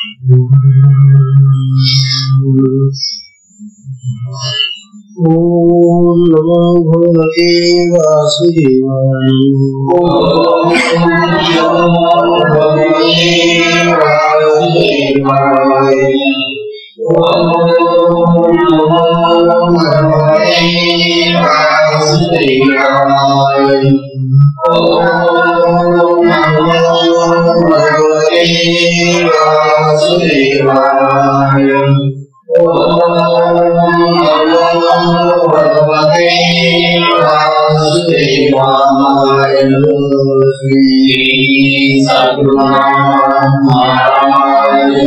ओम नमो भगवते वासुदेवाय। ओम नमो भगवते वासुदेवाय। ओम नमो भगवते वासुदेवाय। ओम नमो भगवते वासुदेवाय। भगवते वासुदेवाय। श्री सद्गुरु महाराज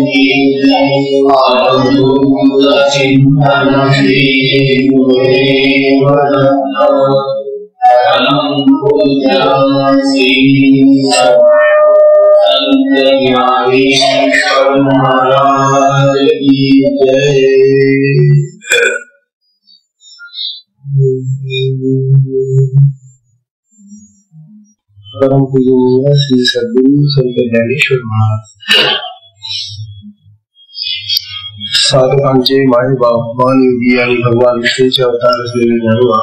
की जय। अद्भुत चिंतन श्री गुरुदेव दत्त। परम पूज्य श्री संत ज्ञानेश्वर महाराज की जय। परम पूजनीय श्री सद्गुरु संत ज्ञानेश्वर महाराज साधकांचे माय बाप मान योगी आणि भगवान विष्णूचे अवतार असलेले ज्ञानोबा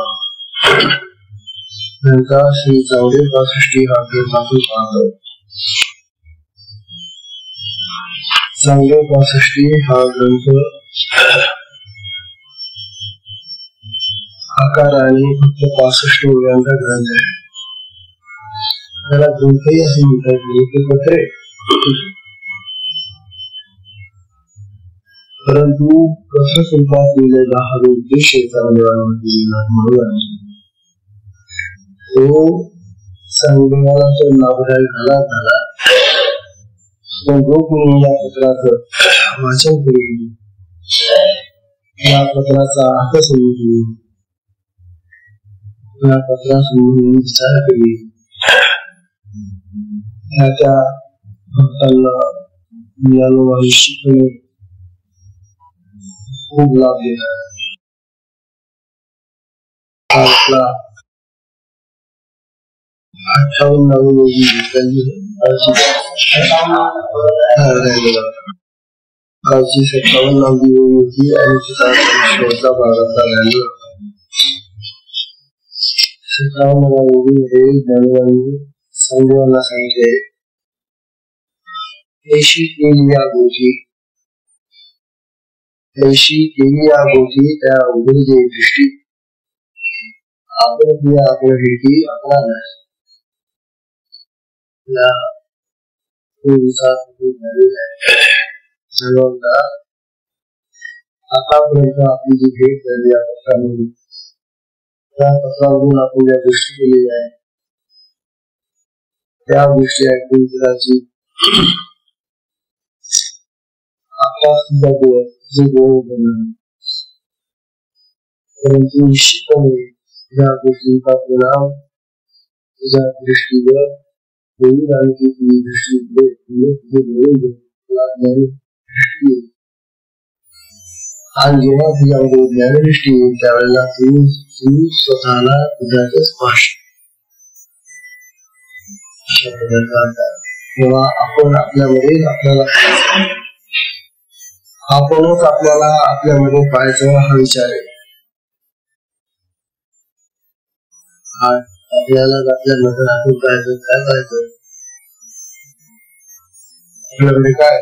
त्यांचा श्री चांगदेव पासष्टी हा ग्रंथ आपण पाहतो। चांगदेव पासष्टी हा ग्रंथ आकाराने फक्त 65 ओव्यांचा ग्रंथ आहे। त्याला ग्रंथही असे म्हणतात, ग्रंथपत्रे। परंतु कसं स्वरूपात लिहिलेला हा उद्देश चांगदेवांना तो चांगदेवाला तो लाभदायी झाला। जो कोणी या पत्राचं वाचन करेल, या पत्राचा अर्थ समजून, या पत्रासमोरून विचार करेल, त्याच्या भक्तांना ज्ञानोबा निश्चितपणे खूप लाभ देणार। आपला 58 रोजी कालची 57 होती आणि शेवटचा भागाचा राहिला। 57 रोजी ज्ञानोबांनी चांगदेवांना सांगितले, ऐशी केली या गोष्टी त्या उघडीचे दृष्टी आपण आपल्या भेटी आपला आतापर्यंत आपली जी भेट झाली या पत्रामध्ये, त्या पत्रावरून आपण ज्या गोष्टी केलेल्या आहेत त्या गोष्टी ऐकून कदाचित आपला सुद्धा परंतु निश्चितपणे या गोष्टींचा परिणाम तुझ्या दृष्टीवर होईल आणि ती दृष्टी आणि जेव्हा तुझ्यामध्ये ज्ञानदृष्टी येईल त्यावेळेला तू स्वतःला तुझ्याच स्पर्श तेव्हा आपण आपल्यामध्ये आपणच आपल्यामध्ये पाहायचं हा विचार आहे। आपल्याला आपल्यामध्ये आपण पाहायचं, काय पाहायचं आपल्यामध्ये, काय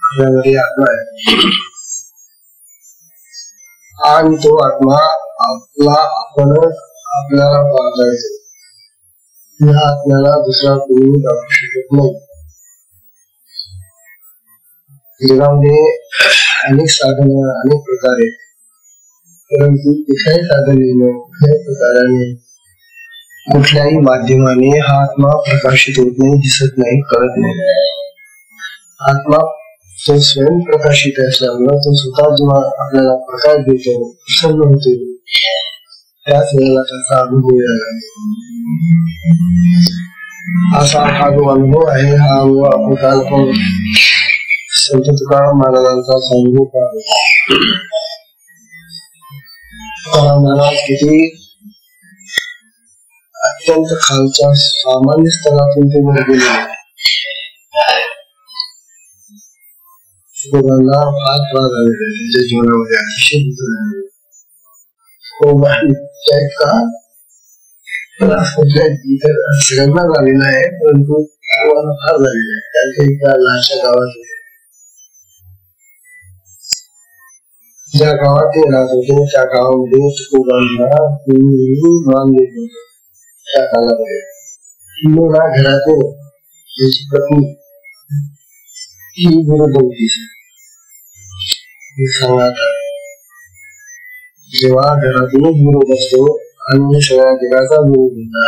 आपल्यामध्ये आत्मा आहे आणि तो आत्मा आपणच आपल्याला पाहता येतो। या आत्म्याला दुसरा कोणी दाखवू शकत नाही। जगामध्ये अनेक साधन अनेक प्रकारे, परंतु कुठल्याही साधनेने कुठल्याही प्रकाराने कुठल्याही माध्यमाने हा आत्मा प्रकाशित होत नाही, दिसत नाही, कळत नाही। आत्मा तो स्वयं प्रकाशित असल्यामुळे तो स्वतः जेव्हा आपल्याला प्रकाश देतो, प्रसन्न होतो, त्याच वेळेला त्याचा अनुभव यायला असा हा जो अनुभव आहे, हा अनुभव आपण काल पण संत तुकाराम महाराजांचा अनुभव पाहतो। महाराज किती अत्यंत खालच्या सामान्य स्तरातून ते वर गेले, दोघांना फार त्रास झालेला आहे त्यांच्या जीवनामध्ये, अतिशय का त्रास सगळ्यांना झालेला आहे, परंतु फार झालेला आहे. त्यांच्या एका लहानशा गावात ज्या गावात ते राहत होते त्या गावामध्ये तुकोबांना मान देत होते. त्या काळामध्ये हिंदूला घरातील त्याची पत्नी ही विरुद्ध होती. सांगा जेव्हा घरातूनच विरोध असतो आणि सगळ्या जगाचा विरोध होता,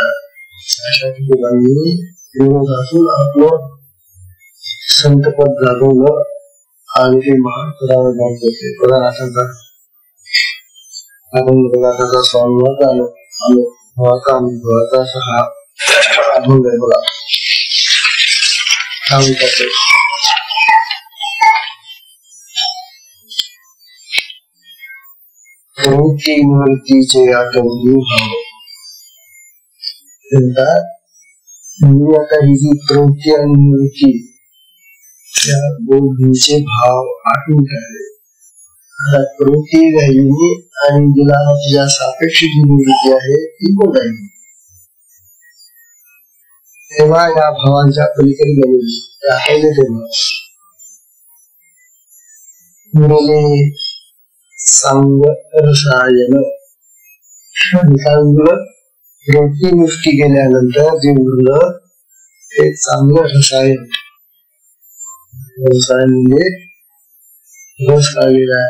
अशा तुकोबांनी विरोधातून आपलं संतपद जागवलं आणि ते महान पदावर जात होते. आपण पदार्थाचा स्वामीवर आलो हा अभंग आहे बघा. काय म्हणतात प्रवृत्ती निवृत्तीचे आठवणी भाव. मी आता ही जी प्रवृत्ती आणि निवृत्ती त्या दोन्हीचे भाव आठवून काढले. प्रवृत्ती राहिली आणि जिला तिच्या सापेक्ष जी निवृत्ती आहे ती पण राहिली. तेव्हा या भावांच्या पलीकडे गेलेली राहिले तेव्हा सांग रसायन प्रवृत्ती निष्ठी केल्यानंतर जे उरलं ते चांगलं रसायन. रसायन म्हणजे रस काढलेला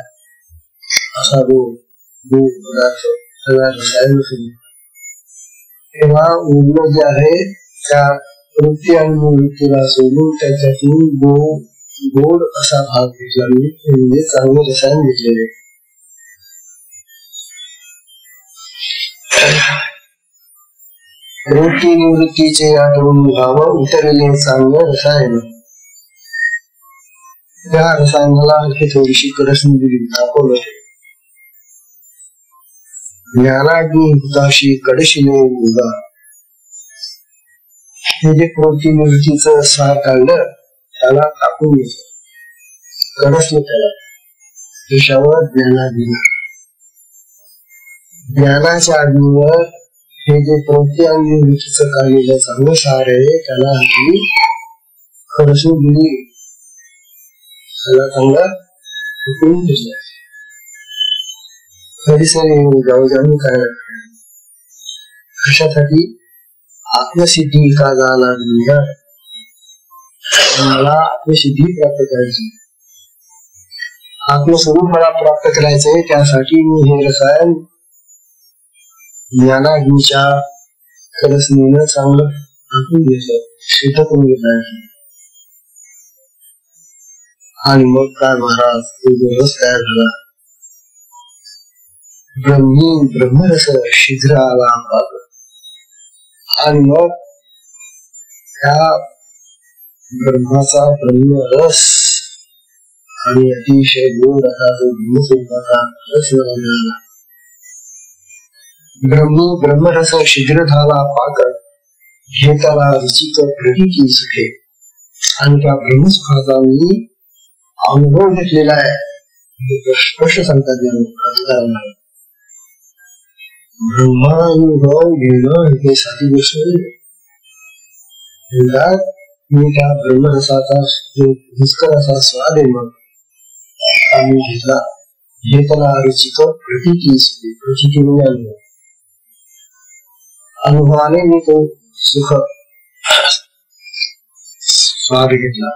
असा पदार्थ सगळा रसायन. तेव्हा उरलं जे आहे त्या वृत्ती आणि निवृत्तीला सोडून त्याच्यातून गोड असा भाग घेतला मी, म्हणजे चांगले रसायन घेतलेले. वृत्ती निवृत्तीचे आठवून भाव उतरलेले चांगले रसायन. त्या रसायनाला आणखी थोडीशी कडसणी दिली दाखवलं. ज्ञानाग्नी हुताशी कडशीने उदा. हे जे प्रवृत्ती निवृत्तीचं सार काढलं त्याला टाकून घेतलं, कडसलं त्याला. त्याच्यावर ज्ञानाग्नी, ज्ञानाच्या अग्नीवर हे जे प्रवृत्ती आणि निवृत्तीचं काढलेलं चांगलं सार आहे त्याला आणखी कडसून दिली, त्याला चांगला उकळून घेतला. परिसर जाऊन काय कशासाठी आत्मसिद्धी का झाला, मला आत्मसिद्धी प्राप्त करायची, आत्मस्वरूप मला प्राप्त करायचंय. त्यासाठी मी हे रसायन ज्ञानाग्नीच्या कडसणीनं चांगलं टाकून घेतलं, शुद्ध करून घेतलं. आणि मग काय महाराज तो रस तयार झाला. ब्रह्मरस शीघ्र आला. आणि मग त्या ब्रह्माचा ब्रह्मरस आणि अतिशय गोड असा तो ब्रह्मस्वरूपाचा रस मिळाला. ब्रह्मरस शीघ्र झाला पाक, घेताला रुचिक प्रतीची सुखे. आणि त्या ब्रह्मसुखाचा मी अनुभव घेतलेला आहे, स्पष्ट सांगतात. ब्रह्मानुभव घेणं हे साधी गोष्ट नाही. मी त्या ब्रह्मरसाचा जो रुचकर असा स्वाद आहे मग आम्ही घेतला. हे त्याला रुचिक प्रतीची म्हणजे अनुभव. अनुभवाने मी तो सुख स्वाद घेतला.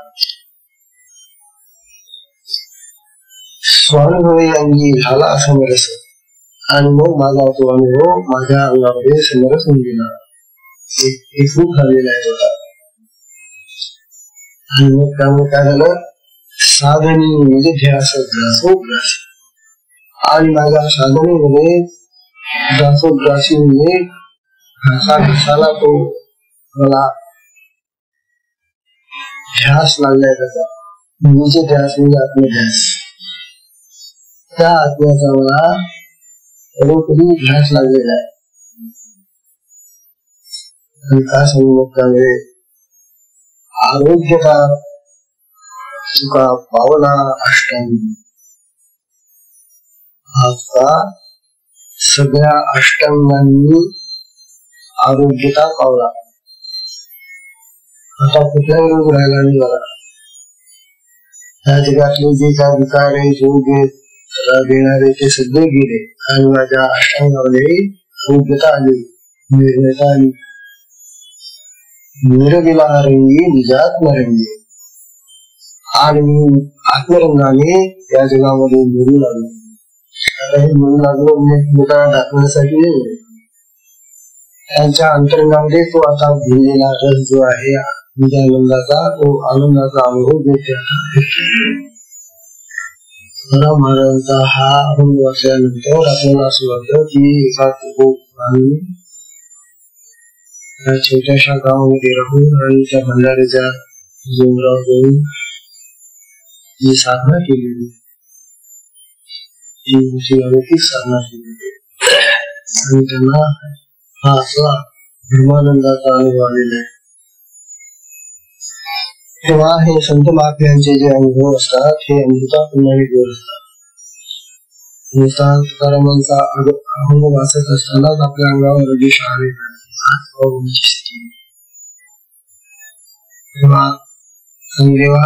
स्वानुभवी अंगी झाला समरस. आणि मग माझा तो अनुभव माझ्या अंगामध्ये समरस होऊन गेला, खूप झालेला आहे होता. आणि मग त्यामुळे काय झालं, साधनी म्हणजे ध्यासोध्यास. आणि माझ्या साधनेमध्ये ध्यासोध्यासी म्हणजे घसाला तो मला ध्यास लागलाय. त्याचा म्हणजे ध्यास म्हणजे आत्मध्यास. त्या आत्म्याचा मला रोखडी ध्यास लागलेला आहे. आणि का सांगू मग त्यामुळे आरोग्य का तुका पावला अष्टांग. आता सगळ्या अष्टांगांनी आरोग्यता पावला. आता कुठलाही रोग राहिला नाही बघा. या जगातले जे काय विकार आहे, रोग आहेत, त्रास देणारे ते सगळे गेले आणि माझ्या अष्टांगामध्ये आरोग्यता आली, निर्णयता आली. निरगिला रंगी निजात रंगी. आणि आत्मरंगाने या जगामध्ये मिळू लागलो. आता हे मिळू लागलो म्हणजे लोकांना दाखवण्यासाठी नाही, त्यांच्या अंतरंगामध्ये तो आता भिडलेला रस जो आहे आनंदाचा, तो आनंदाचा अनुभव देते. महाराजांचा हा अनुभव वाचल्यानंतर आपल्याला असं वाटतं की एका छोट्याशा गावामध्ये राहून आणि त्या भंडाऱ्याच्या डोंगरावर जाऊन जी साधना केलेली, ती अलौकिक साधना केलेली आणि त्यांना हा असला ब्रह्मानंदाचा अनुभव आलेला आहे. तेव्हा हे संत महात्म्यांचे जे अनुभव असतात हे अमृताप्रमाणे गोड असतात. तुकारामांचा अभंग वाचत असतानाच आपल्या अंगावर रजेश आले. तेव्हा देवा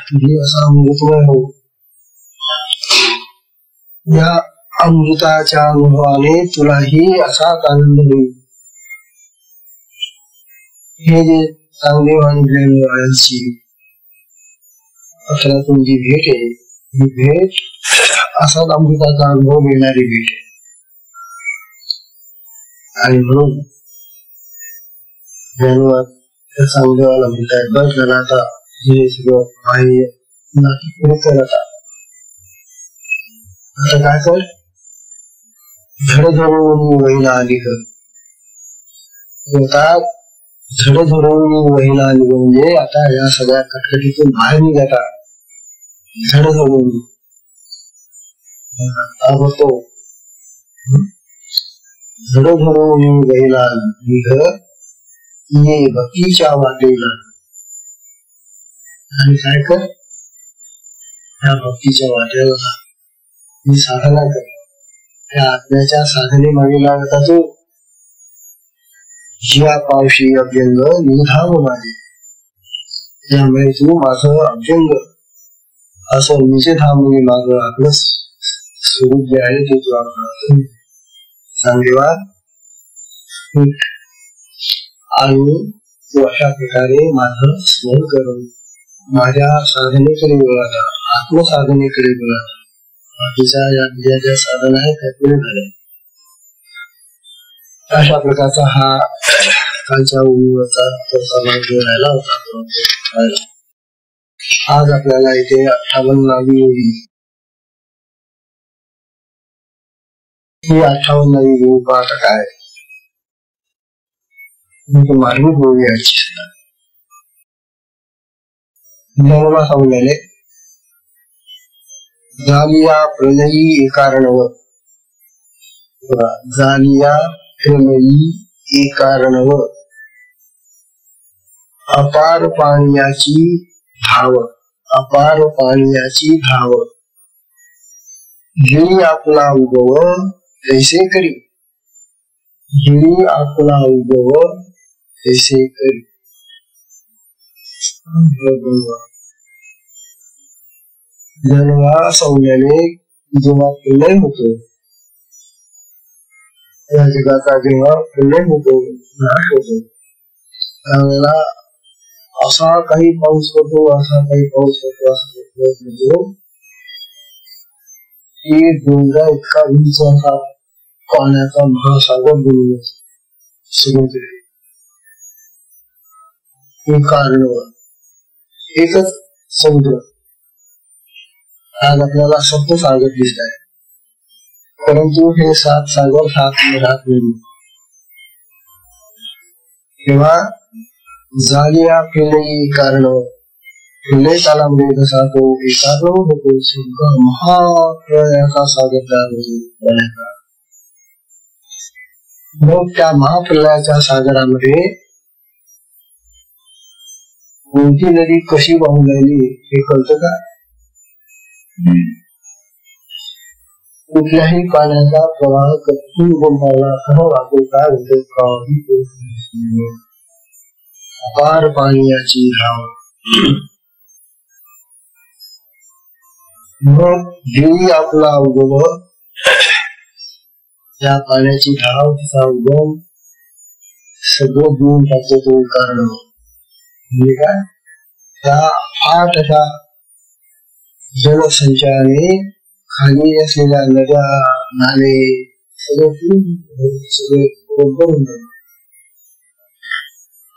तुझी असा अमृतमय हो. या अमृताच्या अनुभवाने तुलाही असाच आनंद होईल. हे जे चांगदेव आणि ज्ञानदेवांची अक्षरातून जी भेट आहे, ही भेट असाच अमृताचा अनुभव देणारी भेट आहे. आणि म्हणून ज्ञानदेव चांगदेवाला म्हणतात, बस झाला आता हे सगळं बाह्य पुढे करत आता काय कर, झड धरून वहीला आली कर. झड धरून वहीला आली म्हणजे आता या सगळ्या कटकटीतून बाहेर निघाता. झड धरून होतो, झड धरून वहीला निघ ये भक्तीच्या वाटेला. आणि काय कर, या भक्तीच्या वाटेला ही साधना कर. त्या आत्म्याच्या साधने मागे लागता तो जिया पावशी अभ्यंग निधाम माझे. त्यामुळे तू माझं अभ्यंग असं निजे धामने माझं आपलं स्वरूप जे आहे ते तू आपलं सांगेवा. आणि तू अशा प्रकारे माझं स्मरण करून माझ्या साधनेकडे बोलाता, आत्मसाधनेकडे बोलाता. बाकीच्या या ज्या साधन आहे त्या पुढे झाले. अशा प्रकारचा हा कालच्या उन्हीवरचा राहिला होता. आज आपल्याला इथे 58वी ओळी, ही 58वी ओळ पाहता काय मार्मिक ओळी याची ज्ञानोबा सांगलेले. जालिया प्रलयी एकारणव, जालिया प्रलयी एकारणव, अपार पाण्याची धाव, अपार पाण्याची धाव. गिळी आपला उगव तैसे करी, गिळी आपला उगव तैसे करी. जन्मा सौम्याने जेव्हा प्रलय होतो, या जगाचा जेव्हा प्रलय होतो, नाश होतो, त्यावेळेला असा काही पाऊस होतो, असा काही पाऊस होतो, असा पाऊस होतो की डोंगरा इतका उंच असा पाण्याचा महासागर बनून समुद्र. कारण एकच समुद्र. आज आपल्याला सप्त सागर दिसत आहे, परंतु हे 7 सागर 7 राहत नाही. तेव्हा जालिया प्रलयी कारण, प्रलय कालामध्ये जसा तो एकाग्र होतो, महाप्रलयाचा सागर तयार होतो. मग त्या महाप्रलयाच्या सागरामध्ये कोणती नदी कशी वाहून राहिली हे कळतं का? कुठल्याही पाण्याचा प्रवाह कधी गोंधळाला वाहतो काय होते अपार पाण्याची धाव. मग देवी आपला उगम त्या पाण्याची धाव तिचा उगम सगळं देऊन टाकतो तो कारण म्हणजे काय त्या आठ अशा जलसंचयाने खाली असलेल्या नद्या नाले सगळे बरोबर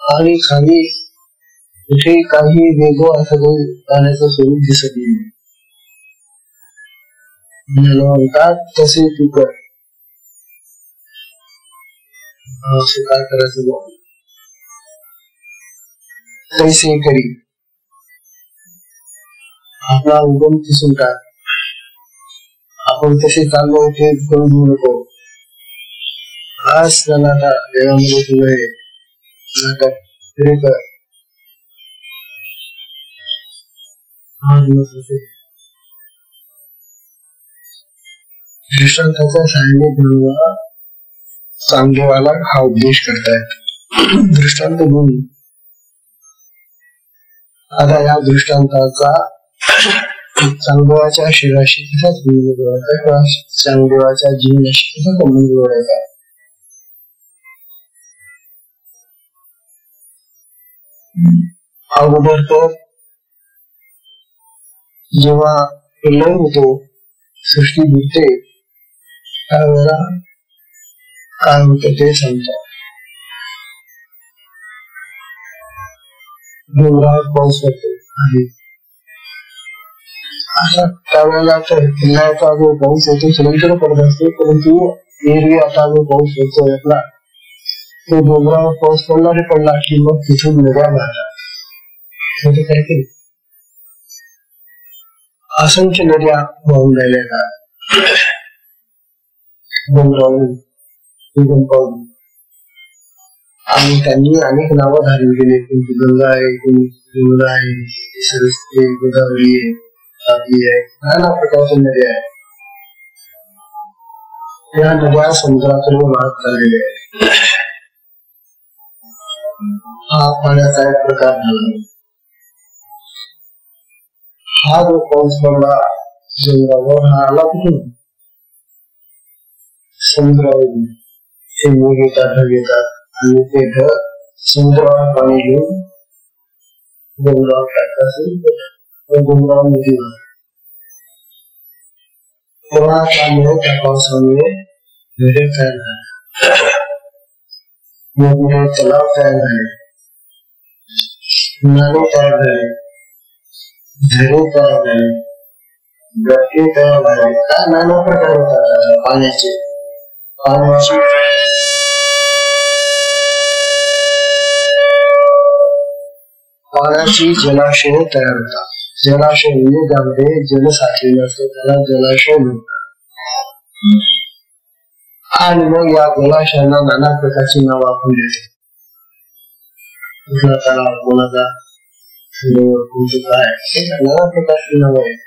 आणि खाली कुठे काही वेगळं असं पाण्याचं स्वरूप दिसत नाही. म्हणतात तसे तू कर. असं काय करायचं तैसे करी. आपला उगम दिसून टाक. आपण तसे चाललो ते करून घेऊ नको. आज नाटा देवामध्ये तुला हे नाटक तरी कर. दृष्टांताचा सांगितलेला चांगदेवाला हा उपदेश करतायत. दृष्टांत घेऊन आता या दृष्टांताचा चांगदेवाच्या शरीराशी कसा संबंध जोडायचा किंवा चांगदेवाच्या जीवनाशी कसा संबंध जोडायचा. अगोदर तर जेव्हा लय होतो सृष्टी बुडते त्यावेळेला काय होतं ते सांगतात. डोंगरावर पाऊस पडतो अशा त्यावेळेला तर हिवाळ्याचा जो पाऊस होतो सगळीकडे पडत असतो. परंतु एरवी आता जो पाऊस होतो आपला तो डोंगरावर पाऊस पडला की मग तिथून नद्या वाहतात. असंख्य नद्या वाहून राहिल्या डोंगरावरून पाहून आणि त्यांनी अनेक नावं धारण केली. कोणती गंगा आहे, कोणी यमुना आहे, सरस्वती, गोदावरी आहे, तापी आहे, नाना प्रकारच्या नद्या आहेत. या नद्या समुद्राकडे वाहत चाललेल्या आहेत. हा पाण्याचा एक प्रकार झाला. हा जो पाऊस पडला डोंगरावर हा आला कुठून? समुद्रावरून. ते मेघ येतात, ढग येतात आणि ते ढग समुद्रावर पाणी घेऊन डोंगरावर टाकतात. डोंगरावर नदी तेव्हा त्यामुळे त्या पावसामुळे नद्या तयार झाल्या, मोठमोठे तलाव तयार झाले, नाले तयार झाले, झरे तयार झाले, गट्टे तयार झाले. काय नाना प्रकार होतात पाण्याचे. पाण्याची जलाशय तयार होतात. जलाशय म्हणजे ज्यामध्ये जल साठलेलं असतं त्याला जलाशय म्हणतात. आणि मग या जलाशयांना नाना प्रकारची नाव आपण देतो. कुठला तलाव, कोणाचा सरोवर, कोणतं काय, नाना प्रकारची नाव आहेत.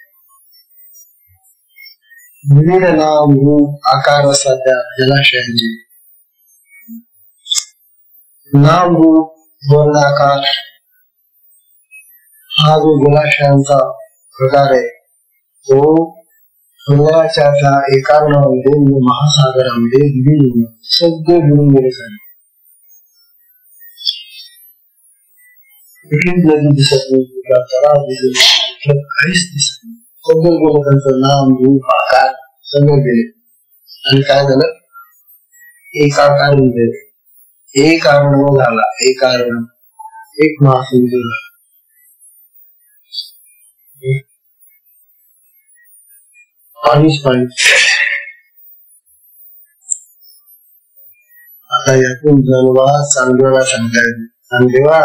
विविध नाम, रूप, आकार असतात त्या जलाशयांचे. नाम, रूप, वर्ण, आकार हा जो जलाशयांचा प्रकार आहे तो हृदयाच्या त्या एकाग्रणामध्ये महासागरामध्ये विलीन सगळे मिळून गेले झाले. कुठलीच नदी दिसत नाही, कुठला तलाव दिसत नाही, कुठलं काहीच दिसत नाही. सगळे गेले, त्यांचं नाम, रूप, आकार सगळे गेले. आणि काय झालं? एकाकार गेले. एक आरणव झाला. एक आरण, एक महासमुद्र झाला. पाणीच पाणी. आता यातून जनवा चांगदेवाला सांगतायत, चांगदेवा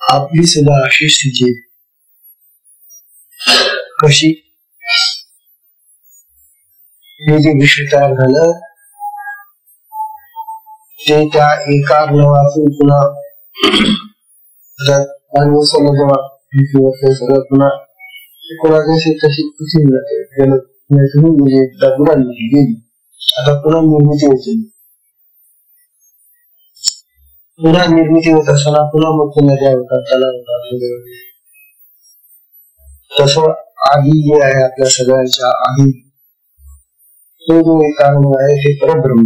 आपली सुद्धा अशी स्थिती कशी? हे जे विश्व तयार झालं ते त्या एका अर्णवातून पुन्हा जेव्हा सगळं पुन्हा कोणाची तशी कुठे म्हणजे एकदा पुन्हा गेली, आता पुन्हा निर्मिती होती. पुन्हा निर्मिती होत असताना पुन्हा मोठ्या नद्या होतात, तलाव होतात. तसं आधी जे आहे आपल्या सगळ्यांच्या आधी तो जो एक कारण आहे हे परब्रह्म.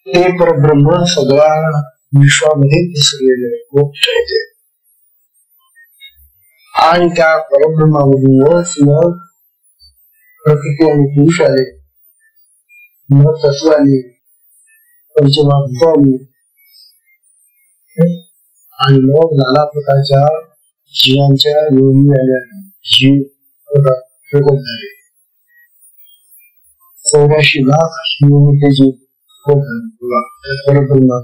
ते परब्रह्म सगळ्या विश्वामध्ये पसरलेले मोठे आहे. आणि त्या परब्रह्मामधूनच मग प्रकृती आणि पुरुष आले, मग तत्व आली, पंचमहाभूत आली, आणि मग नाना प्रकारच्या जीवांच्या योनी आल्या. जीव प्रकट झाले. 84 लाख योनीचे जीव परब्रह्मा.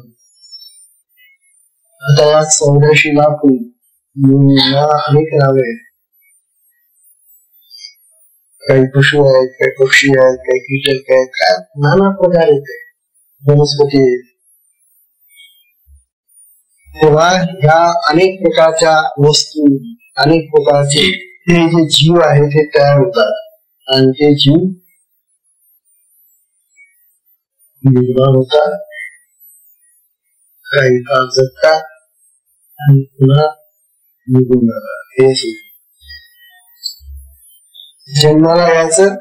आता या 84 लाख योनींना अनेक नावे आहेत. काही पशु आहेत, काही पक्षी आहेत, काही कीटक आहेत, काय नाना प्रकार येते, वनस्पती आहेत. तेव्हा ह्या अनेक प्रकारच्या वस्तू, अनेक प्रकारचे हे जे जीव आहेत हे तयार होतात. आणि ते जीव निर्माण होतात, काही काळ जगतात आणि पुन्हा निघून जातात. हे जन्माला यायचं,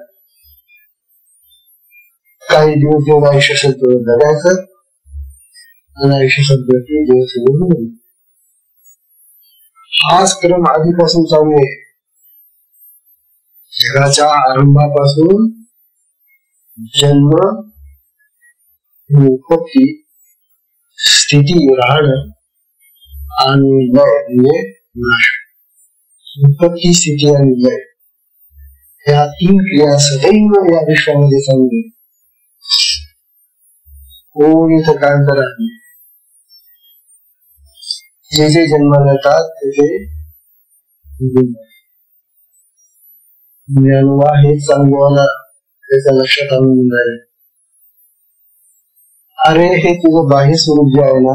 काही दिवस जेव्हा आयुष्य संपलं जगायचं, आणि आयुष्य संपलं की दिवस निघून. हाच क्रम आधीपासून चालू आहे. जगाच्या आरंभापासून जन्म, उत्पत्ती, स्थिती, राहणं आणि लय म्हणजे नाश. उत्पत्ती, स्थिती आणि लय या 3 क्रिया सदैव या विश्वामध्ये चालू आहे. कोण इथं काय करत नाही. जे जे जन्माला येतात ते ज्ञानोबा हेच चांगलं त्याच्या लक्षात आणून देणार आहे. अरे हे तुझं बाह्य स्वरूप जे आहे ना,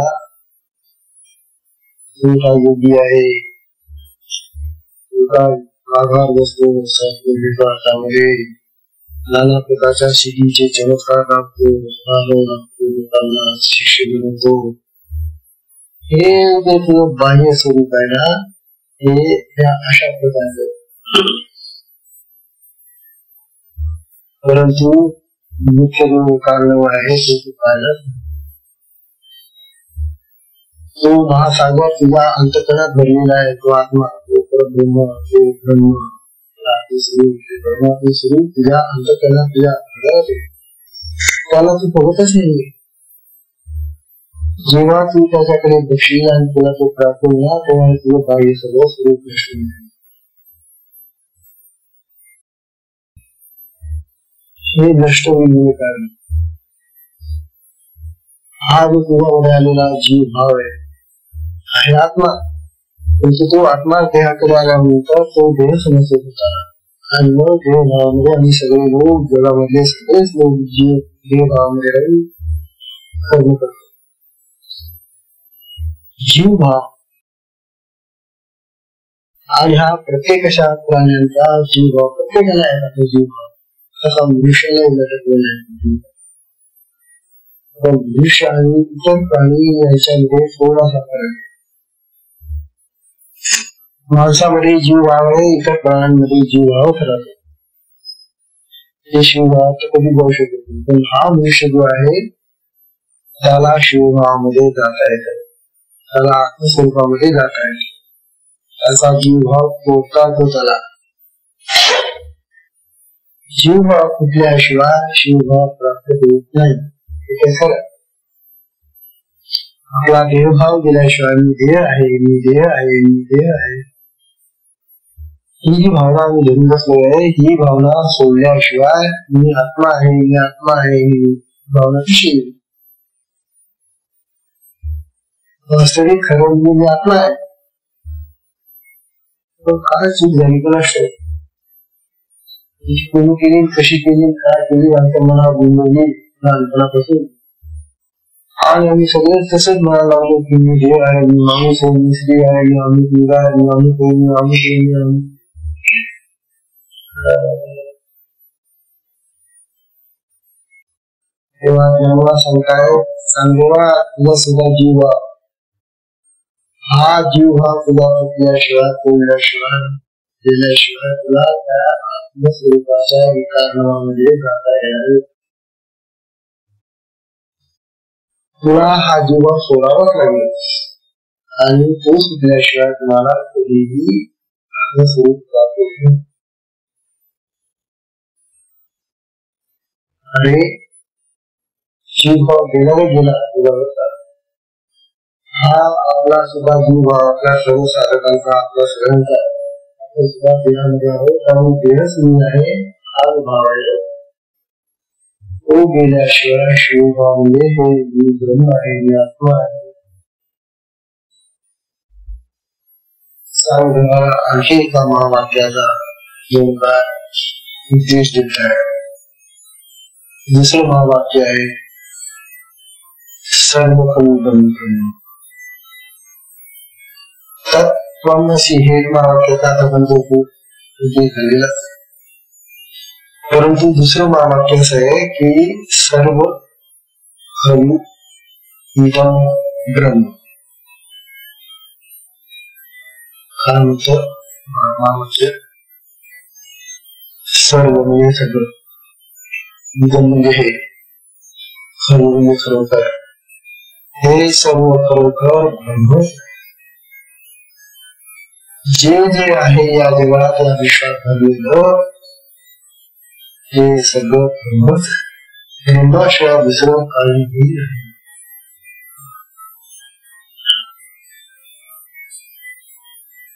तू का योगी आहे, तू का आभार बसतो हातामध्ये, नाना प्रकारच्या सिद्धीचे चमत्कार दाखतो, लोकांना शिष्य बनवतो. हे जे तुझं बाह्य स्वरूप आहे ना, हे अशा प्रकारचं. परंतु मुख्य जो कारण आहे ते पाहिलं, तो महासागर तुझ्या अंतकरणात भरलेला आहे. तो आत्मा, तो परब्रह्म, तो ब्रह्म, परमात्मा स्वरूप तुझ्या अंतकरणात, तुझ्या हृदयात आहे. त्याला तू बघतच नाही. जेव्हा तू त्याच्याकडे बघशील आणि तुला तो प्राप्त होणार, तेव्हा तुझं बाह्य सर्व स्वरूप नष्ट होईल. हे नष्ट होईल कारण हा जो तुझ्यामध्ये आलेला जीव भाव आहे आत्मा. तो आत्मा देहाकडे आल्यानंतर तो देह समजत होता. आणि मग देह भावामध्ये आम्ही सगळे लोक, जगामधले सगळेच लोक जीव देह भावामध्ये राहून कर्म करतो. जीव भाव आणि हा प्रत्येक अशा प्राण्यांचा जीव भाव, प्रत्येकाला आहे तो जीव भाव. तसा मनुष्याला लटकलेला आहे. पण मनुष्य आणि इतर प्राणी यांच्यामध्ये थोडासा फरक आहे. माणसामध्ये जीव भाव आहे, इतर प्राण्यांमध्ये जीव भाव फरक आहे. ते शिवभाव तर कधी जाऊ शकत नाही. पण हा मनुष्य जो आहे त्याला शिवभावामध्ये जाता येतं, त्याला आत्मस्वरूपामध्ये जाता येतं. त्याचा जीवभाव तोडता तो त्याला. जीवभाव कुठल्याशिवाय शिवभाव प्राप्त होत नाही. आपला देहभाव गेल्याशिवाय मी देह आहे, मी देह आहे, मी देह आहे, ही जी भावना आम्ही धरून बसलो आहे, ही भावना सोडल्याशिवाय मी आत्मा आहे, मी आत्मा आहे, ही भावना कशी येईल? वास्तविक खरं मी आत्मा आहे. पण काय चूक झाली पण असते, कोणी केली, कशी केली, काय केली, अंतर्मनात गुंतवली लहानपणापासून. आणि आम्ही सगळे तसंच म्हणायला लागलो की मी देव आहे, मी माणूस आहे, मी स्त्री आहे, मी अमुक मुलगा आहे, मी अमुक आहे, मी अमुक आहे, मी अमुक. तेव्हा देवाला सांगताय, सांगेवा तुझा सुद्धा जीव हा जीव हा तुला फुटल्याशिवाय तोडल्याशिवाय गेल्याशिवाय तुला त्या आत्मस्वरूपाच्या विकारणामध्ये जाता येणार. तुला हा जीव सोडावाच लागेल आणि तो सुटल्याशिवाय तुम्हाला कधीही आत्मस्वरूप प्राप्त होईल. आणि जीव गेला गेला हा आपला सुद्धा जीव आपल्या सर्व साधकांचा आपल्या सगळ्यांचा सुद्धा देहामध्ये आहे. त्यामुळे देहच मी आहे हा भाव आहे. तो गेल्याशिवाय शिवभाव म्हणजे हे मी ब्रह्म आहे, मी आत्मा आहे. सांगणारा आणखी एका महावाक्याचा नेमका उद्देश देत आहे. दुसरं महावाक्य आहे सर्व खलु तत्त्वमसि हे महावाक्याचा आतापर्यंत उल्लेख झालेला आहे. परंतु दुसरं महावाक्य असं आहे की सर्व खलु इदं ब्रह्म. काय म्हणतं महावाक्य? सर्व म्हणजे सगळं, इदं म्हणजे हे, खलु म्हणजे खरोखर, हे सर्व खरोखर ब्रह्म. जे जे आहे या जगात या विश्वात घडलेलं हे सगळं ब्रह्मच. ब्रह्माशिवाय दुसरं काहीही नाही.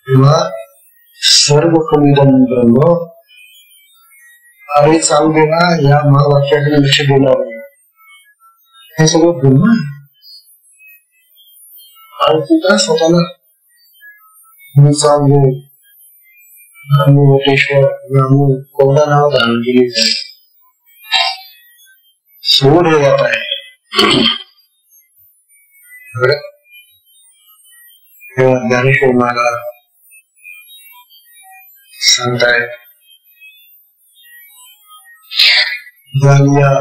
तेव्हा सर्व खलु ब्रह्म. अरे चांगलेला या महावाक्याकडे लक्ष देणार नाही. हे सगळं ब्रह्म आहे. आणि तुझा स्वतःला मी चांगले मोठेश्वर कोणता नाव धारण केले जाईल. सोड हे जात आहे. ज्ञानेश्वर महाराज सांगताय झाल्या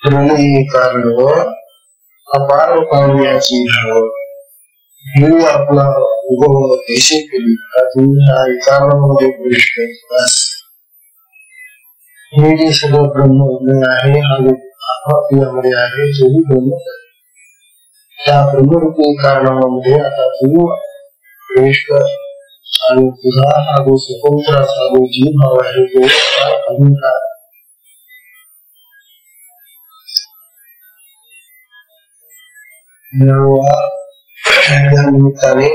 प्रलय कारण व अपार पाण्याची धाव हे आपला उगव देशे केली ह्या विकारामध्ये प्रवेश करतास. हे जे सगळं ब्रह्म आहे हा आपल्यामध्ये आहे तोही ब्रह्म. त्या ब्रह्मरूपी कारणामध्ये आता तू प्रवेश कर आणि तुझा हा जो स्वतंत्र असा जो जीव भाव आहे तो अहंकार या निमित्ताने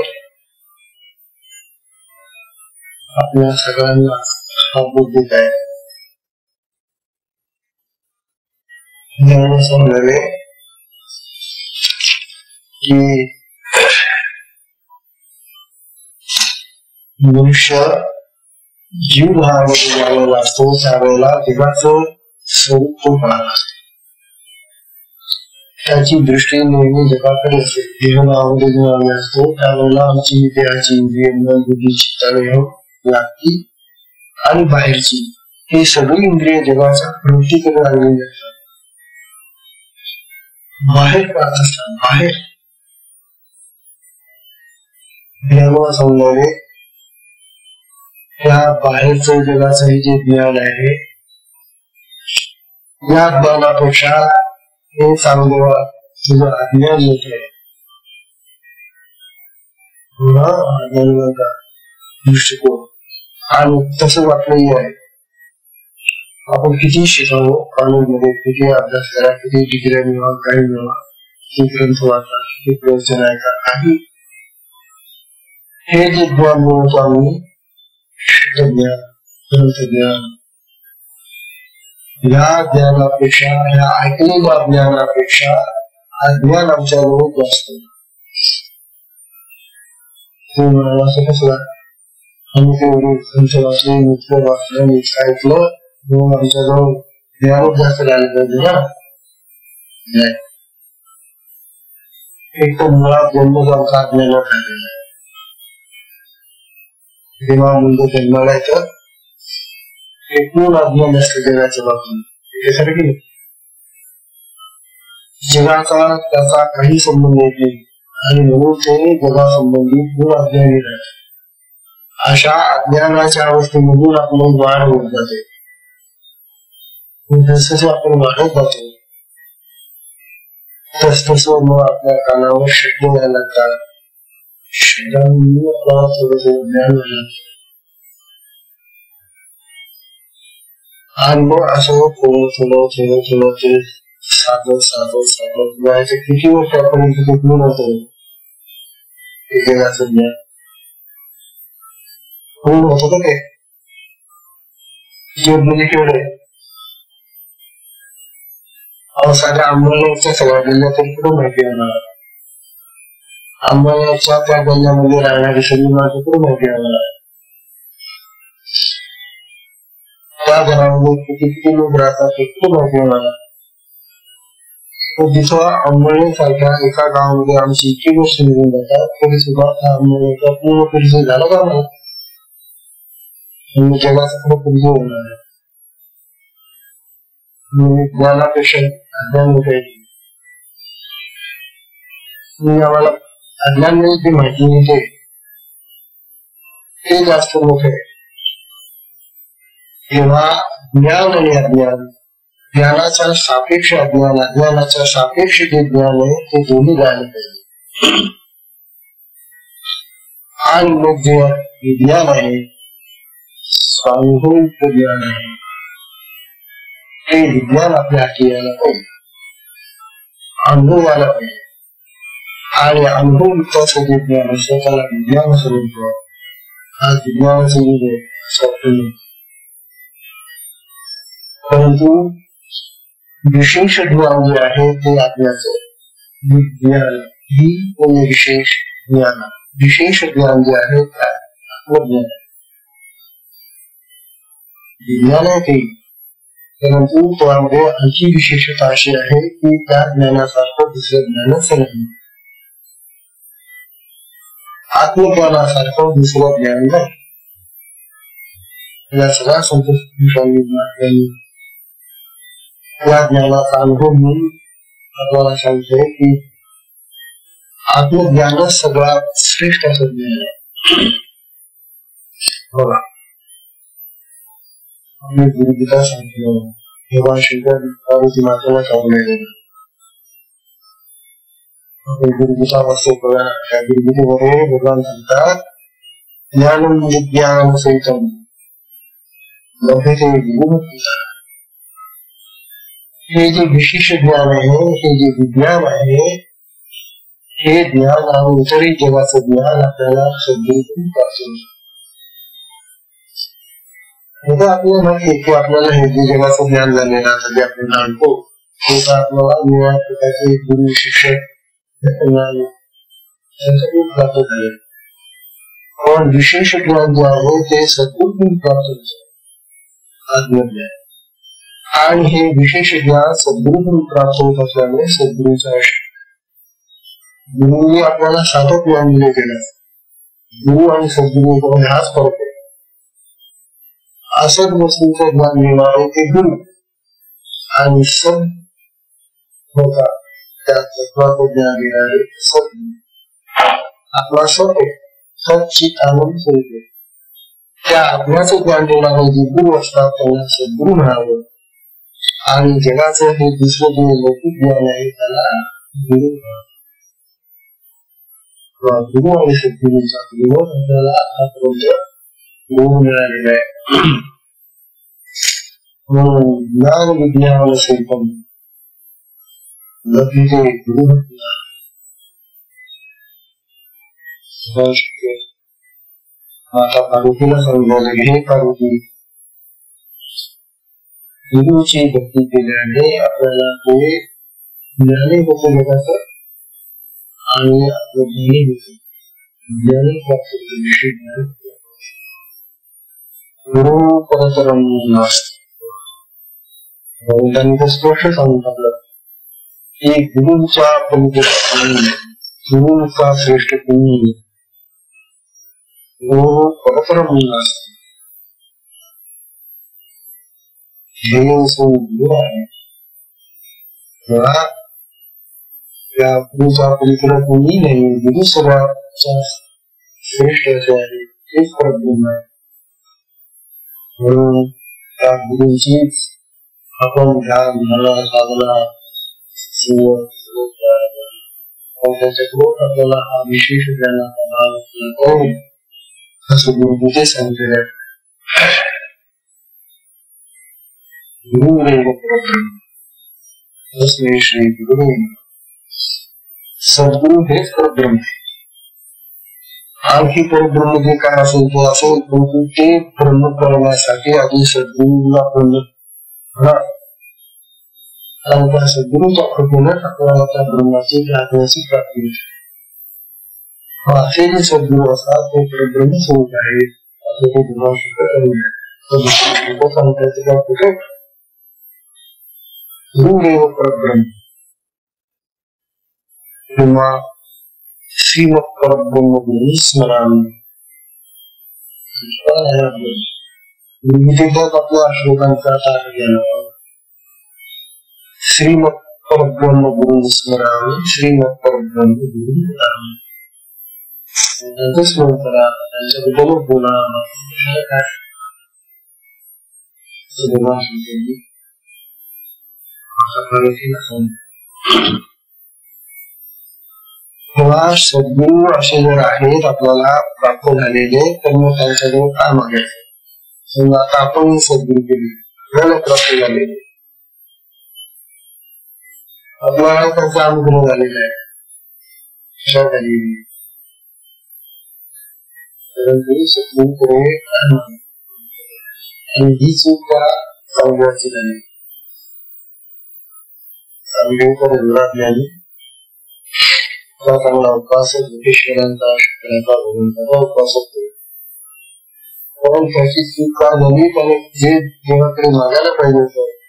आपल्या सगळ्यांना हा बोध देत आहे. समजले की मनुष्य जीव भावामध्ये ज्यावेळेला असतो त्यावेळेला देवाचं स्वरूप तो पाहत असतो. त्याची दृष्टी नेहमी जगाकडे असते. देहभावामध्ये जेव्हा आम्ही असतो त्यावेळेला आमची देहाची इंद्रिय मन बुद्धी चित्ताने लागती आणि बाहेरची हे सगळी इंद्रिय जगाच्या प्रवृत्तीकडे लागलेली असतात. बाहेर पाहत असतात. बाहेर देवाला समजावे त्या बाहेरचं जगाचं जे ज्ञान आहे या ज्ञानापेक्षा हे चांगलं तुझं अज्ञान मोठ आहे. दृष्टिकोन आणि तसं वाटलंही आहे. आपण किती शिकावं कॉलेजमध्ये, किती अभ्यास करा, किती डिग्री मिळवा, काही मिळवा, किती ग्रंथ वाचा, किती प्रवचन ऐका, काही हे जे ज्ञान मिळवतो आम्ही शुद्ध ज्ञान ग्रंथ ज्ञान या ज्ञानापेक्षा या ऐकलेल्या ज्ञानापेक्षा अज्ञान आमच्याजवळ जास्त. असं कसं आम्ही तेवढे ग्रंथ वाचले, मित्र वाचलं, ऐकलं म्हणून आमच्याजवळ ज्ञानच जास्त झालं पाहिजे ना. नाही. एक तर मुळात जन्मजात अज्ञान झालेला आहे. जेव्हा मुलगा जन्माला येतं ते पूर्ण अज्ञान असतं जगाच्या बाबतीत. त्याच्यासाठी जगाचा त्याचा काही संबंध येत नाही आणि म्हणून ते जगासंबंधी पूर्ण अज्ञानी राहते. अशा अज्ञानाच्या अवस्थेमधून आपण वाढ होत जाते. जसं आपण वाढत जातो तस मग आपल्या कानावर शब्द यायला लागतात. शब्दांनी आपल्याला थोडस ज्ञान व्हायला आणि मग असं थोडं ते साधत व्हायचं. किती वर्ष आपण पूर्ण होतो जगाचं ज्ञान पूर्ण होत का ते म्हणजे केवढे साध्या आंबोलीच्या सगळ्या गल्ल्या तरी कुठं माहिती होणार. आंबोलीच्या त्या गल्ल्यामध्ये राहणारी सगळी माणसं कुठं माहिती होणार. त्या घरामध्ये किती लोक राहतात हे कुठं माहिती होणार. जिथं आंबोली सारख्या एका गावामध्ये आमची इतकी गोष्ट निघून जातात तरी सुद्धा त्या आंबोलीचा पूर्ण परिचय झाला का नाही. जगाचा पूर्ण परिचय होणार आहे. ज्ञानापेक्षा अज्ञान मोठे आम्हाला अज्ञान जी माहिती मिळते ते जास्त मोठे. जेव्हा ज्ञान आणि अज्ञान ज्ञानाच्या सापेक्ष अज्ञान अज्ञानाच्या सापेक्ष जे ज्ञान आहे ते दोन्ही जायला पाहिजे. आणि मग जे विज्ञान आहे सामूहिक ज्ञान आहे ते विज्ञान आपल्या हाती यायला पाहिजे. अनुभव यायला पाहिजे आणि अनुभव युक्ताचं जे ज्ञान असतं त्याला विज्ञान असं म्हणतो. आज विज्ञानाचं युग आहे असं. परंतु विशेष ज्ञान जे आहे ते आत्म्याचं विज्ञान ही विशेष ज्ञान. विशेष ज्ञान जे आहे ते आत्मज्ञान विज्ञान आहे ते. परंतु त्यामध्ये आणखी विशेषता अशी आहे की त्या ज्ञानासारखं दुसरं ज्ञानच नाही. आत्मज्ञानासारखं दुसरं ज्ञान नाही. या सगळ्या संतोष या ज्ञानाचा अनुभव म्हणून आपल्याला सांगतोय की आत्मज्ञानच सगळ्यात श्रेष्ठ असं ज्ञान आहे. बघा आम्ही गुरुगीता सांगतो भगवान शंकर पार्वती मातेला सांगले गुरुगीता वाचतो बघा. त्या गुरुगीतेमध्ये भगवान सांगतात ज्ञानम विज्ञान सहितम लभते गुरुभक्तीचा. हे जे विशेष ज्ञान आहे हे जे विज्ञान आहे हे ज्ञान आणि इतरही जगाचं ज्ञान आपल्याला सद्गुरूकडून प्राप्त होतं. हे आपल्याला माहिती की आपल्याला हे जे जगाचं ज्ञान झालेलं आता जे आपण जाणतो ते आपल्याला निवड प्रकारचे गुरु शिक्षक प्राप्त झाले. पण विशेष ज्ञान जे आहे ते सद्गुरूकडून प्राप्त होतं आत्मज्ञान. आणि हे विशेष ज्ञान सद्गुरूकडून प्राप्त होत असल्यामुळे सद्गुरूचा गुरुने आपल्याला साधक ज्ञान दिले गेलं. गुरु आणि सद्गुरू हाच फरक आहे. असद वस्तूंचं ज्ञान मिळणारे ते गुरु आणि सद होता त्या तत्वाचं ज्ञान देणारे सद्गुरू. आपला सत आहे सचित आनंद स्वरूप आहे. त्या आत्म्याचं ज्ञान देणारे जे गुरु असतात त्यांना सद्गुरू म्हणावं. आणि जगाचं हे दुसरं जे लौकिक ज्ञान आहे त्याला गुरु गुरु आणि सद्गुरूचा विरोध आपल्याला आतापर्यंत गुरु मिळालेला आहे. म्हणून ज्ञान विज्ञान शिल्पम लभते गुरुभक्तीचा. माता पार्वतीला समजावलं की हे पार्वती गुरुची भक्ती केल्याने आपल्याला ते ज्ञानी होतं जगाचं आणि आपलं ज्ञानी होतं ज्ञानी प्राप्त होतं विषय ज्ञान. गुरु परतरम नास्ति. त्यांनी तर स्पष्ट सांगून टाकलं एक गुरुचा गुरुचा श्रेष्ठ गुरु वो परब्रह्म असतो. हे गुरु आहे. त्या गुरुचा पवित्र कोणी नाही. गुरु सर्वात श्रेष्ठ असे आहे. तेच परब्रह्म आहे. म्हणून त्या गुरुचीच आपण ध्यान मला साधना त्याच्याकडून आपल्याला हा विशेष ज्ञानाचा भाग असं गुरुचे सांगितले. गुरु श्री गुरु सद्गुरु हेच परब्रह्म. आणखी परब्रह्म जे काय असेल तो असेल, परंतु ते ब्रह्म करण्यासाठी आधी सद्गुरूला पूर्ण त्या सद्गुरूच्या कृपेनेच आपल्याला त्या ब्रह्माची ज्ञानाची प्राप्ती होते. असे जे सद्गुरू असतात ते परब्रह्म स्वरूप आहे असे ते तुम्हाला कुठे गुरुदेव परब्रह्म किंवा श्रीमद परब्रह्म गुरु स्मरण आपल्या श्लोकांचा श्रीमद परब्रह्म गुरु स्मरण श्रीमद परब्रह्म गुरु त्यांचं स्मरण करा. त्यांच्याबद्दल बोला. सद्गुरु असे जर आहेत आपल्याला प्राप्त झालेले तर मग त्यांच्याकडे काय मागायचं. समजा आता आपण सद्गुरु केले आपल्याला प्राप्त झालेले आपल्याला त्यांचा अनुग्रह झालेला आहे. सद्गुरूकडे आणि ही चूक त्या चांगल्याची झाली. चांगला उपासक योगेश्वरांचा शंकरांचा भगवंताचा उपासक पण त्याची चूक का झाली. त्याने जे देवाकडे मागायला पाहिजे होतं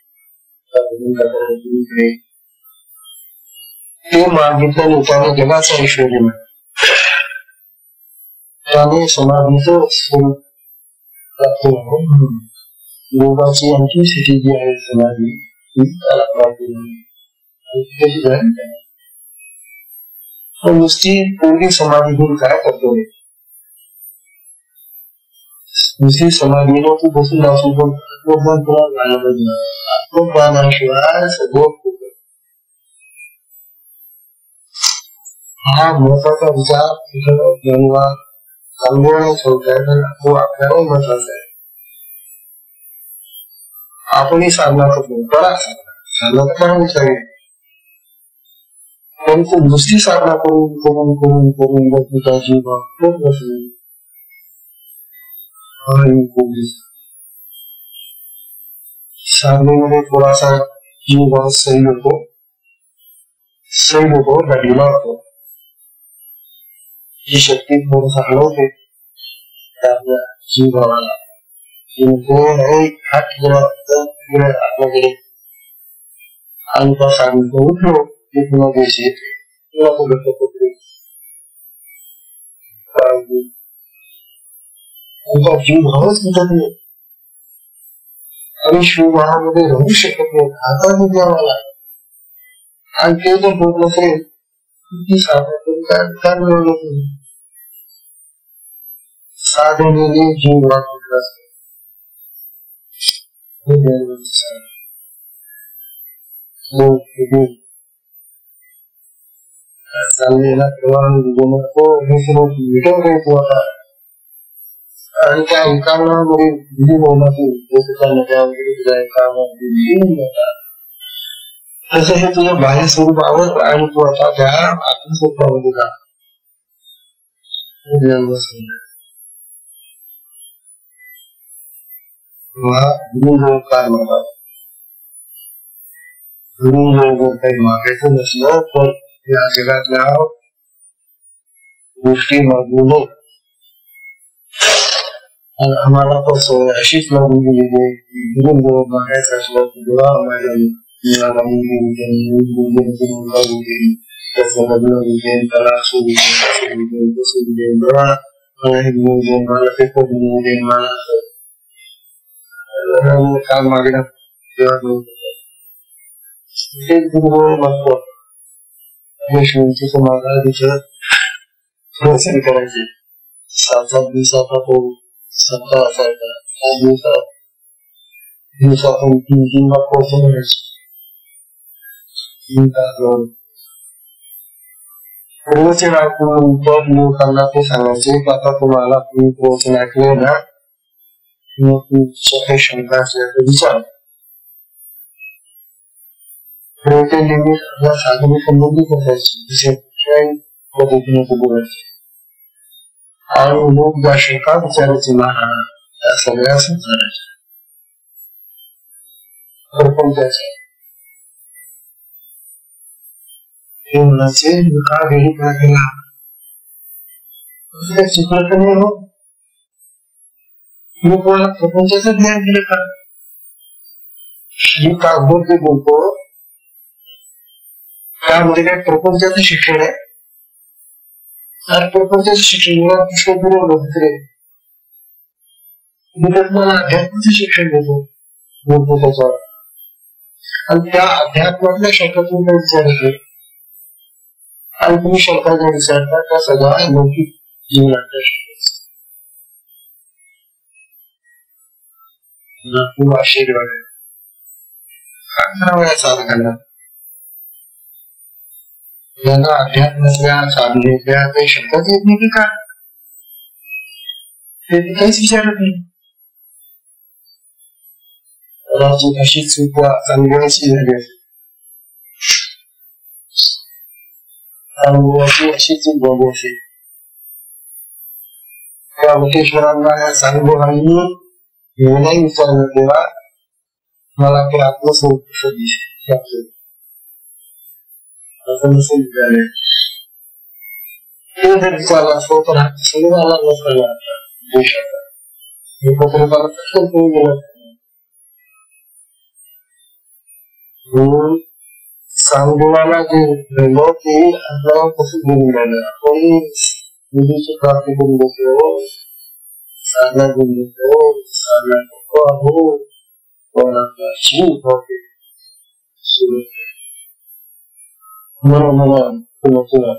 ते मागितल्याने त्याने जगाचा ऐश्वर्य मिळाला. त्याने समाधीचं स्वरूप प्राप्त होऊन योगाची आणखी स्थिती जी आहे समाधी ती त्याला प्राप्त होईल. नुसती पूर्वी समाधी घेऊन काय करतो. नुसती समाधीला तू बसून असून आत्मज्ञानाशिवाय सगळं हा महत्वाचा विचार जेव्हा सांगण्याचा होता तो आपल्याला महत्वाचा आहे. आपणही साधना करतो बरा साधना तर काय विचार परंतु नुसती साधना करून करून करून करून तुझा जीव साधनेमध्ये थोडासा जीव सैल होतो गाडीला होतो. ही शक्ती थोडंसं हलवते आपल्या जीवाला. हात आपल्याकडे आणि तो सांगतो उठलो ते पुन्हा देश येते जीव भावच मिटत नाही आणि शिवभावामध्ये राहू शकत नाही. आता मला आणि ते जर होत नसेल ती साधना मिळवलं साधनेने जीव वाटला चाललेला प्रवाह मिटवता येतो आता. आणि त्या एकांमध्ये विलीन तसं हे तुझ्या बाह्य स्वरूपावर आणि तू आता त्या आत्मस्वरूपामध्ये जा. गुरुजवळ काय म्हणतात. गुरुजवळ जर काही मागायचं नसलं तर या जगातल्या गोष्टी मागू नये. आम्हाला तर अशीच लागून गेलेली गुरुजवळ मागायचं असलं तर करायचे 7-7 दिवसाचा तो सप्ताह असायचा. 7 दिवसातून 3 कोर्स करायचे. लोकांना ते सांगायचे आता तुम्हाला कोर्स ऐकले ना शंका असल्याचं विचार साधने संबंधित असायची पद्धतीने बोलायचे आणि लोक ज्या शंका विचारायचे महाराज त्या सगळ्या संसाराच्या हे म्हणायचे का वेळी काय केला शिकलं तर नाही हो लोकांना प्रपंचाचं ज्ञान दिलं का मी कागदोर ते बोलतो त्यामध्ये काय प्रपंचाचं शिक्षण आहे आणि प्रपंचाचं शिक्षण पुष्कळ दुसरे मी तर तुम्हाला अध्यात्माचं शिक्षण देतो बोलतो त्याच्यावर आणि त्या अध्यात्मातल्या शब्दातून काही विचारायचे आणि तुम्ही शब्दाचा विचारता त्या सगळा लौकिक जीवनातल्या शब्द खूप आशीर्वाद आहे साधकांना यांना अध्यात्मातल्या साधनेतल्या काही शब्दात येत नाही का ते काहीच विचारत नाही. अशी चूक अनुभवाची झाली अनुभवाची अशी चूक झाली असेल त्या मुकेश्वरांना या अनुभवांनी नाही विचारलं तेव्हा मला ते आत्मस्वरूप असं नसेल विचारले ते जर विचारलं असतो तर सगळ्याला नसला देशाचा हे पत्रकाला कसं गेलं सांगोला जे झालं ते आपल्याला कसं घेऊन राहिलं आपण निधीची प्राप्ती करून देतो साधना करून देतो साधना करतो आहो पण आपला जीव भावते मला तुला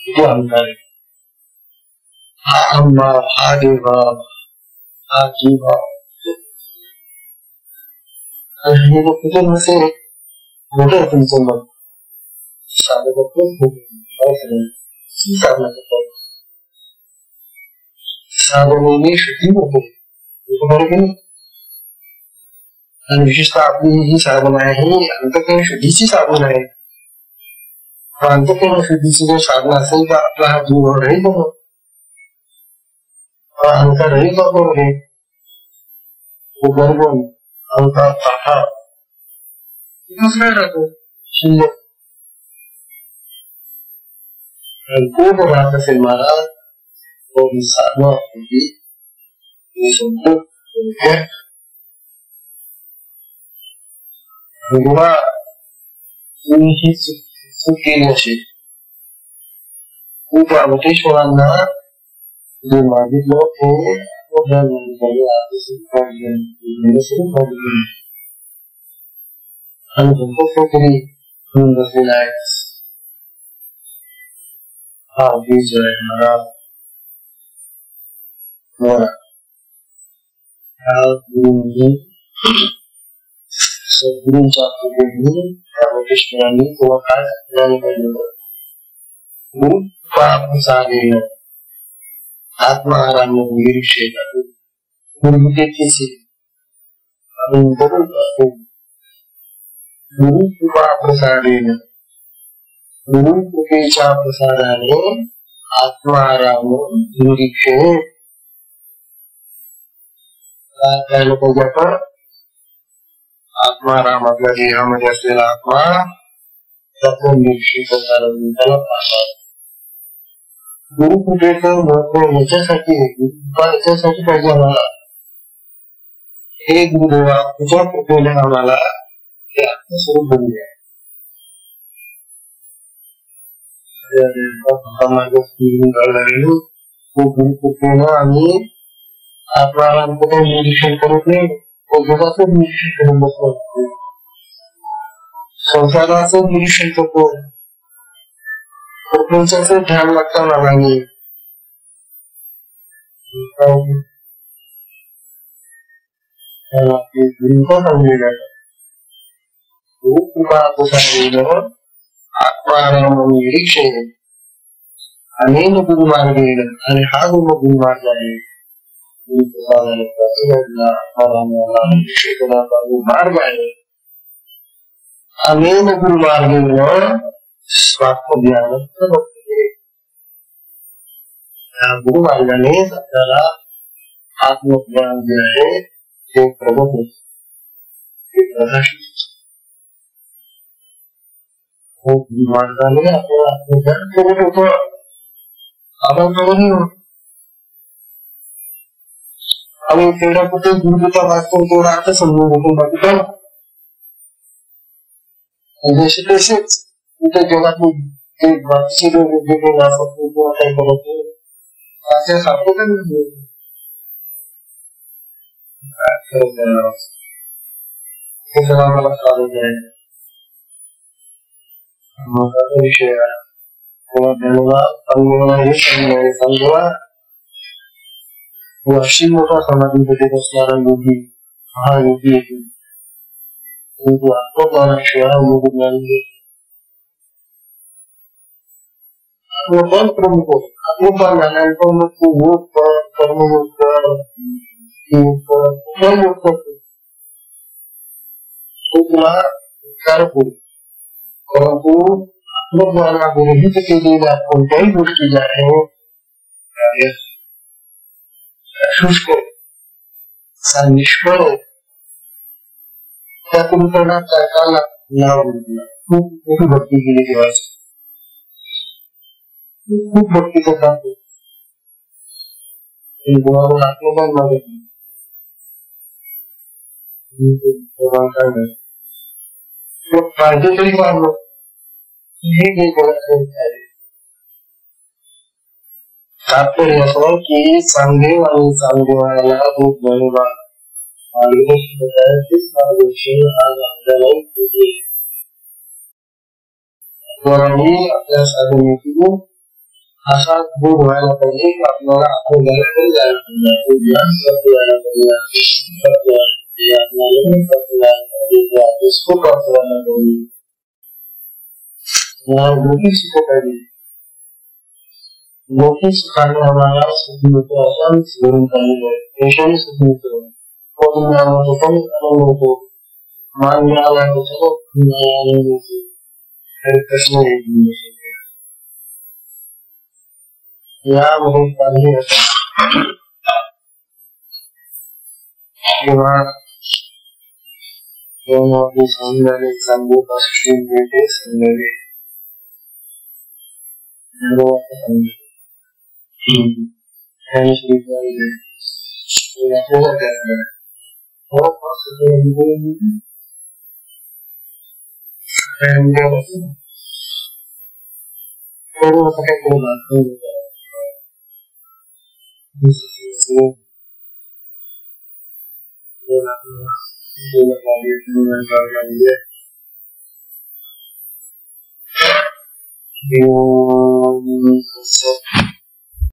किती अहंकार आहे हा अम्मा हा देवा हा जीवा हे कुठे नसेल मोठं आहे तुमचं मत साधना करतो साधनेने शुद्धी होते बरोबर की आणि विशेषतः आपली ही साधना आहे ही अंतःकरण शुद्धीची साधना आहे. अंतःकरण शुद्धीची जर साधना असेल तर आपला हा जीव रहित होतो अहंकार रहित होतो गर्भ अहंकार पाठा काय राहतो शिल्लक तो राहत असेल महाराज तो साधना होती ही चूक केली असेल खूप अवतेश्वरांना जे मागितलं ते आणि तरी घेऊन बसलेला आहे हा बीज आहे महाराज सद्गुरूंच्या अवतेश्वरांनी किंवा काय गुरु साधेन आत्माराम गुरुगीतेची गुरु कृपा प्रसादेन गुरु कृपेच्या प्रसादाने आत्माराम निरीक्षे काय लोक आपण आत्माराम आपल्या देहामध्ये असलेला आत्मा त्याचं निरीक्षण करणारा त्याला पाहतात गुरुकृपेचं महत्व याच्यासाठी पाहिजे आम्हाला, हे गुरुदेवा तुझ्या कृपेने आम्हाला हे आत्मस्वरूप बनले. गुरुकृपेनं आम्ही आत्मारामचं काही निरीक्षण करत नाही, जगाचं निरीक्षण करत बसतो, संसाराचं निरीक्षण करतो, प्रपंचाचं ध्यान लागतं नावाने. आत्माराम निरीक्षण अनेक गुरुमार्गेण, आणि हा गुरुमार्ग आहे मार्ग आहे. अनेक गुरुमार्गेण स्वात्मज्ञान गुरुमार्गाने आपल्याला आत्मज्ञान जे आहे ते प्रगत होत, गुरुमार्गाने आपल्याला आत्मज्ञान प्रगत होत. आपण प्रगती होत आणि तेवढा कुठे गुरुचा वाचतो तेवढा आता समजून घेतो, बाकी काय जसे तसेच कुठे जगात बाकीचे लोक काही करत असे सापडत मला चालू आहे. महत्वाचा विषय आहे अशी मोठा समाधीमध्ये बसणारा योगी हा योगी येतो, परंतु आत्मज्ञानाशिवाय योग ज्ञान आत्मज्ञान प्रमुख होत. आत्मज्ञान झाल्यानंतर मग तू योग कर, कर्मयोग कर, योग करतो, तो तुला कारक होईल. परंतु आत्मज्ञानाविरहित केलेल्या कोणत्याही गोष्टी ज्या आहेत शुष्क निष्फळ त्यातून करण्यात काय खूप मोठी भक्ती केली तेव्हा खूप भक्ती करतात आत्मज्ञान मागत पाहिजे तरी मागलो हे तात्पर्य असं की चांगदेव आणि चांगदेवाला खूप धन्यवाद आपल्या साधनेतून असा बोध व्हायला पाहिजे की आपल्याला आत्मज्ञान तरी जायला पाहिजे, शिकत पाहिजे. मोठी सुखाने आम्हाला सुखी होतो असं स्मरण चाललेलं आहे. देशाने सुखी होतो, पण मिळाला पण आनंद होतो, मान मिळाला होतो आनंद होतो. प्रश्न यामध्ये काही जेव्हा आपली समजावे चांगले पासून मिळते समजावे